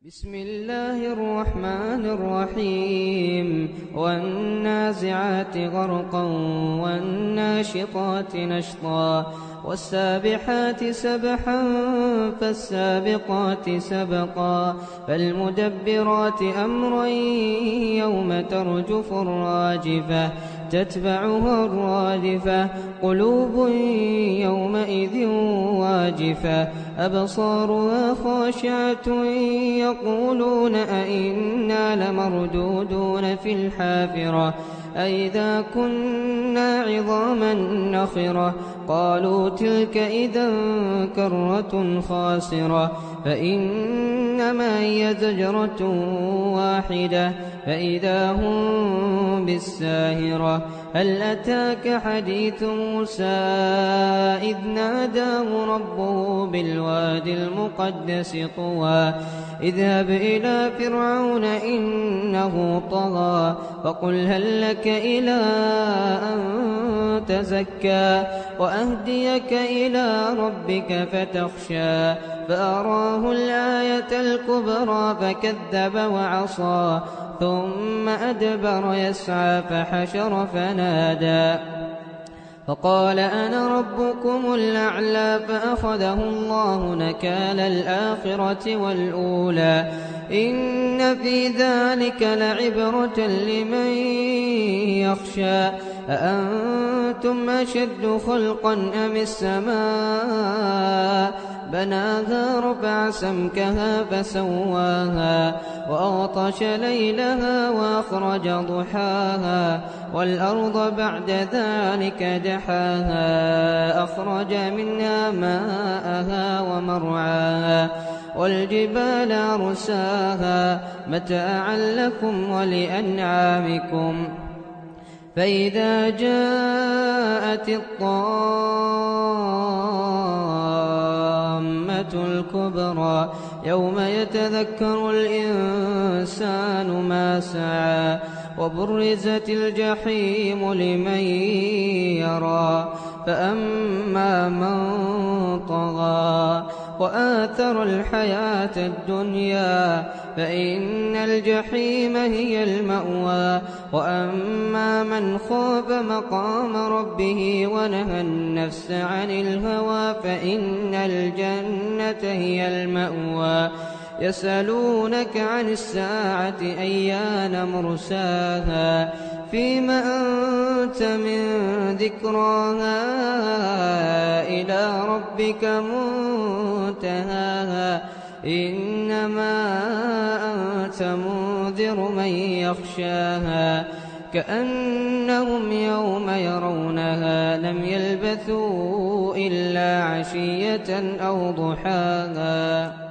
بسم الله الرحمن الرحيم والنازعات غرقا والناشطات نشطا والسابحات سبحا فالسابقات سبقا فالمدبرات أمرا يوم ترجف الراجفة تتبعها الرادفة قلوب يومئذ واجفة أبصارها خاشعة يقولون أئنا لمردودون في الحافرة أئذا كنا عظاما نخرة قالوا تلك إذا كرة خاسرة فإنما هي زجرة واحدة فإذا هم بالساهرة هل أتاك حديث موسى إذ ناداه ربه بالوادي المقدس طوى اذهب إلى فرعون إنه طغى فقل هل لك إلى أن تزكى وأهديك إلى ربك فتخشى فأراه الآية الكبرى فكذب وعصى ثم أدبر يسعى فحشر فنادى فقال أنا ربكم الأعلى فأخذه الله نكال الآخرة والأولى إن في ذلك لعبرة لمن يخشى أأنتم أشد خلقا أم السماء بناها رفع سمكها فسواها وأغطش ليلها وأخرج ضحاها والأرض بعد ذلك دحاها أخرج منها ماءها ومرعاها والجبال أرساها متاعا لكم ولأنعامكم فإذا جاءت الطامة الكبرى يوم يتذكر الإنسان ما سعى وبرزت الجحيم لمن يرى فأما من طغى وآثر الحياة الدنيا فإن الجحيم هي المأوى وأما من خاف مقام ربه ونهى النفس عن الهوى فإن الجنة هي المأوى يسألونك عن الساعة أيان مرساها فيما أنت من ذكراها إلى ربك منتهاها إنما أنت منذر من يخشاها كأنهم يوم يرونها لم يلبثوا إلا عشية أو ضحاها